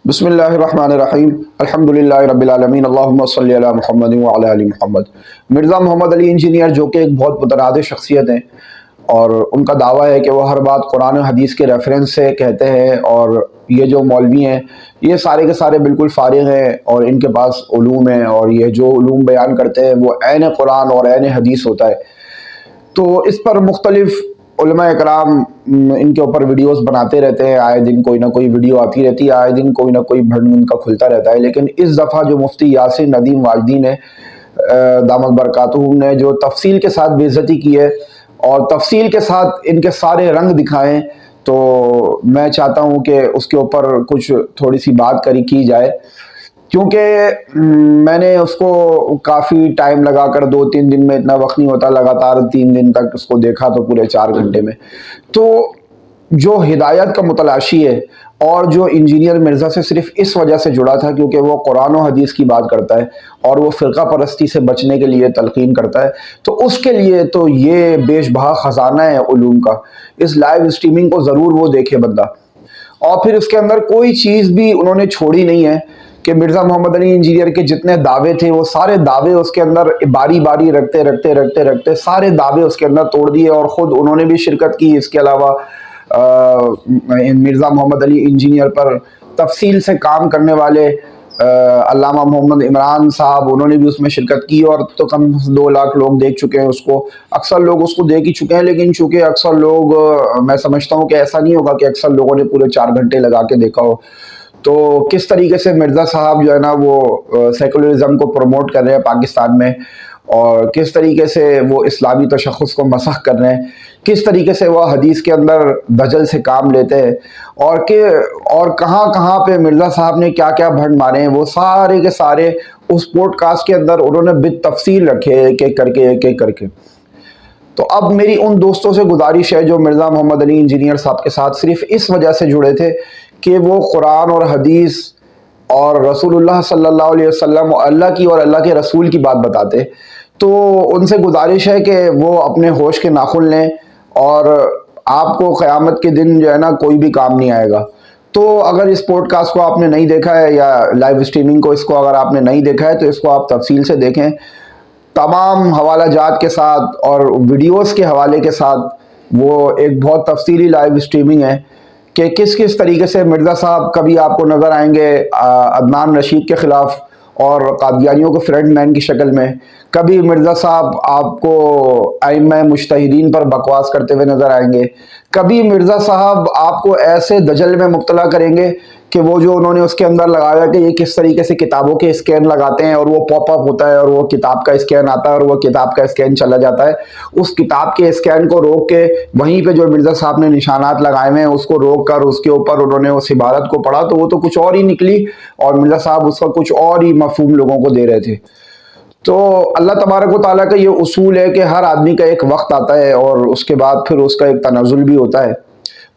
بسم اللہ الرحمن الرحیم الحمدللہ رب العالمین اللہم صلی علی محمد وعلی آل محمد۔ مرزا محمد علی انجینئر جو کہ ایک بہت متنازع شخصیت ہیں، اور ان کا دعویٰ ہے کہ وہ ہر بات قرآن و حدیث کے ریفرنس سے کہتے ہیں، اور یہ جو مولوی ہیں یہ سارے کے سارے بالکل فارغ ہیں، اور ان کے پاس علوم ہیں، اور یہ جو علوم بیان کرتے ہیں وہ عین قرآن اور عین حدیث ہوتا ہے۔ تو اس پر مختلف علماء اکرام ان کے اوپر ویڈیوز بناتے رہتے ہیں، آئے دن کوئی نہ کوئی ویڈیو آتی رہتی ہے، آئے دن کوئی نہ کوئی بھنڈ ان کا کھلتا رہتا ہے۔ لیکن اس دفعہ جو مفتی یاسر ندیم واجدی نے دامت برکاتہم نے جو تفصیل کے ساتھ بے عزتی کی ہے اور تفصیل کے ساتھ ان کے سارے رنگ دکھائیں، تو میں چاہتا ہوں کہ اس کے اوپر کچھ تھوڑی سی بات کی جائے، کیونکہ میں نے اس کو کافی ٹائم لگا کر 2-3 دن میں، اتنا وقت نہیں ہوتا، لگاتار 3 دن تک اس کو دیکھا تو پورے 4 گھنٹے میں۔ تو جو ہدایت کا متلاشی ہے اور جو انجینئر مرزا سے صرف اس وجہ سے جڑا تھا کیونکہ وہ قرآن و حدیث کی بات کرتا ہے اور وہ فرقہ پرستی سے بچنے کے لیے تلقین کرتا ہے، تو اس کے لیے تو یہ بیش بہا خزانہ ہے علوم کا۔ اس لائیو اسٹریمنگ کو ضرور وہ دیکھے بندہ، اور پھر اس کے اندر کوئی چیز بھی انہوں نے چھوڑی نہیں ہے کہ مرزا محمد علی انجینئر کے جتنے دعوے تھے وہ سارے دعوے اس کے اندر باری باری رکھتے سارے دعوے اس کے اندر توڑ دیے، اور خود انہوں نے بھی شرکت کی۔ اس کے علاوہ مرزا محمد علی انجینئر پر تفصیل سے کام کرنے والے علامہ محمد عمران صاحب، انہوں نے بھی اس میں شرکت کی، اور تو کم 2 لاکھ لوگ دیکھ چکے ہیں اس کو۔ اکثر لوگ اس کو دیکھ ہی چکے ہیں، لیکن چونکہ اکثر لوگ، میں سمجھتا ہوں کہ ایسا نہیں ہوگا کہ اکثر لوگوں نے پورے 4 گھنٹے لگا کے دیکھا ہو۔ تو کس طریقے سے مرزا صاحب جو ہے نا وہ سیکولرزم کو پروموٹ کر رہے ہیں پاکستان میں، اور کس طریقے سے وہ اسلامی تشخص کو مسخ کر رہے ہیں، کس طریقے سے وہ حدیث کے اندر دجل سے کام لیتے ہیں، اور کہاں کہاں پہ مرزا صاحب نے کیا کیا بھنڈ مارے ہیں، وہ سارے کے سارے اس پوڈ کاسٹ کے اندر انہوں نے بالتفصیل رکھے، ایک ایک کر کے۔ تو اب میری ان دوستوں سے گزارش ہے جو مرزا محمد علی انجینئر صاحب کے ساتھ صرف اس وجہ سے جڑے تھے کہ وہ قرآن اور حدیث اور رسول اللہ صلی اللہ علیہ وسلم، اللہ کی اور اللہ کے رسول کی بات بتاتے، تو ان سے گزارش ہے کہ وہ اپنے ہوش کے ناخن لیں، اور آپ کو قیامت کے دن جو ہے نا کوئی بھی کام نہیں آئے گا۔ تو اگر اس پوڈ کاسٹ کو آپ نے نہیں دیکھا ہے، یا لائیو اسٹریمنگ کو، اس کو اگر آپ نے نہیں دیکھا ہے تو اس کو آپ تفصیل سے دیکھیں، تمام حوالہ جات کے ساتھ اور ویڈیوز کے حوالے کے ساتھ۔ وہ ایک بہت تفصیلی لائیو اسٹریمنگ ہے کہ کس طریقے سے مرزا صاحب کبھی آپ کو نظر آئیں گے عدنان رشید کے خلاف اور قادیانیوں کے فرنٹ مین کی شکل میں، کبھی مرزا صاحب آپ کو ائمہ مجتہدین پر بکواس کرتے ہوئے نظر آئیں گے، کبھی مرزا صاحب آپ کو ایسے دجل میں مبتلا کریں گے کہ وہ جو انہوں نے اس کے اندر لگایا کہ یہ کس طریقے سے کتابوں کے اسکین لگاتے ہیں، اور وہ پاپ اپ ہوتا ہے اور وہ کتاب کا اسکین آتا ہے اور وہ کتاب کا اسکین چلا جاتا ہے، اس کتاب کے اسکین کو روک کے وہیں پہ جو مرزا صاحب نے نشانات لگائے ہوئے ہیں اس کو روک کر اس کے اوپر انہوں نے اس عبارت کو پڑھا، تو وہ تو کچھ اور ہی نکلی، اور مرزا صاحب اس کا کچھ اور ہی مفہوم لوگوں کو دے رہے تھے۔ تو اللہ تبارک و تعالیٰ کا یہ اصول ہے کہ ہر آدمی کا ایک وقت آتا ہے، اور اس کے بعد پھر اس کا ایک تنزل بھی ہوتا ہے۔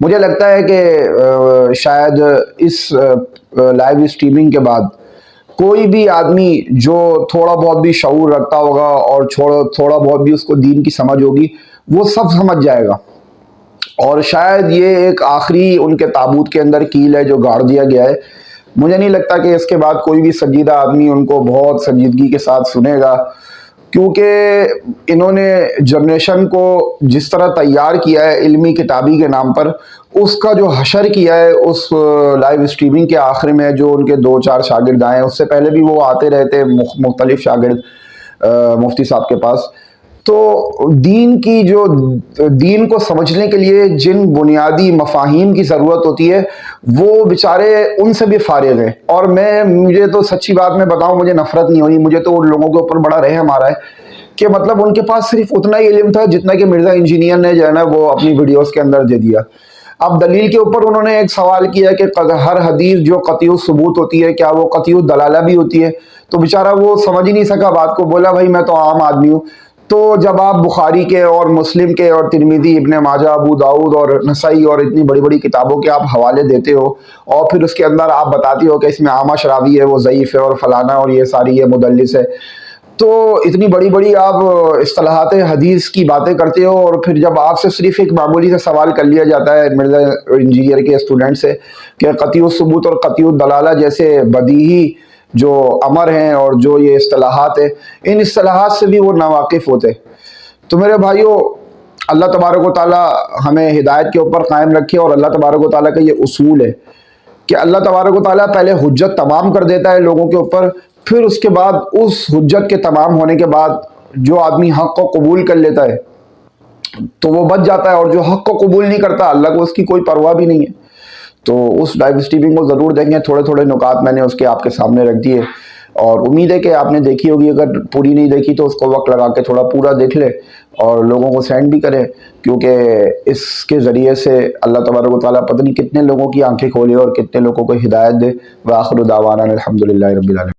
مجھے لگتا ہے کہ شاید اس لائیو اسٹریمنگ کے بعد کوئی بھی آدمی جو تھوڑا بہت بھی شعور رکھتا ہوگا اور تھوڑا بہت بھی اس کو دین کی سمجھ ہوگی، وہ سب سمجھ جائے گا، اور شاید یہ ایک آخری ان کے تابوت کے اندر کیل ہے جو گاڑ دیا گیا ہے۔ مجھے نہیں لگتا کہ اس کے بعد کوئی بھی سنجیدہ آدمی ان کو بہت سنجیدگی کے ساتھ سنے گا، کیونکہ انہوں نے جنریشن کو جس طرح تیار کیا ہے علمی کتابی کے نام پر، اس کا جو حشر کیا ہے اس لائیو اسٹریمنگ کے آخر میں، جو ان کے 2-4 شاگرد آئے ہیں، اس سے پہلے بھی وہ آتے رہتے مختلف شاگرد مفتی صاحب کے پاس، تو دین کو سمجھنے کے لیے جن بنیادی مفاہیم کی ضرورت ہوتی ہے وہ بیچارے ان سے بھی فارغ ہیں۔ اور مجھے تو سچی بات میں بتاؤں، مجھے نفرت نہیں ہوئی، مجھے تو ان لوگوں کے اوپر بڑا رحم آ رہا ہے کہ مطلب ان کے پاس صرف اتنا ہی علم تھا جتنا کہ مرزا انجینئر نے جو ہے نا وہ اپنی ویڈیوز کے اندر دے دیا۔ اب دلیل کے اوپر انہوں نے ایک سوال کیا کہ ہر حدیث جو قطعی ثبوت ہوتی ہے کیا وہ قطعی دلالہ بھی ہوتی ہے، تو بیچارہ وہ سمجھ ہی نہیں سکا بات کو، بولا بھائی میں تو عام آدمی ہوں۔ تو جب آپ بخاری کے اور مسلم کے اور ترمذی، ابن ماجہ، ابو داؤد اور نسائی اور اتنی بڑی بڑی کتابوں کے آپ حوالے دیتے ہو، اور پھر اس کے اندر آپ بتاتے ہو کہ اس میں اعمش راوی ہے، وہ ضعیف ہے، اور فلانا اور یہ ساری یہ مدلس ہے، تو اتنی بڑی بڑی آپ اصطلاحات حدیث کی باتیں کرتے ہو، اور پھر جب آپ سے صرف ایک معمولی سا سوال کر لیا جاتا ہے مرزا انجینئر کے اسٹوڈنٹ سے کہ قطعی الثبوت اور قطعی الدلالہ جیسے بدیہی جو امر ہیں اور جو یہ اصطلاحات ہیں، ان اصطلاحات سے بھی وہ ناواقف ہوتے. تو میرے بھائیوں، اللہ تبارک و تعالی ہمیں ہدایت کے اوپر قائم رکھے، اور اللہ تبارک و تعالیٰ کا یہ اصول ہے کہ اللہ تبارک و تعالیٰ پہلے حجت تمام کر دیتا ہے لوگوں کے اوپر، پھر اس کے بعد اس حجت کے تمام ہونے کے بعد جو آدمی حق کو قبول کر لیتا ہے تو وہ بچ جاتا ہے، اور جو حق کو قبول نہیں کرتا اللہ کو اس کی کوئی پرواہ بھی نہیں ہے. تو اس لائیو اسٹریمنگ کو ضرور دیکھیں. تھوڑے تھوڑے نکات میں نے اس کے آپ کے سامنے رکھ دیے، اور امید ہے کہ آپ نے دیکھی ہوگی. اگر پوری نہیں دیکھی تو اس کو وقت لگا کے تھوڑا پورا دیکھ لے اور لوگوں کو سینڈ بھی کرے، کیونکہ اس کے ذریعے سے اللہ تبارک و تعالیٰ پتہ نہیں کتنے لوگوں کی آنکھیں کھولے اور کتنے لوگوں کو ہدایت دے. وآخر دعوانا الحمدللہ رب العالمین.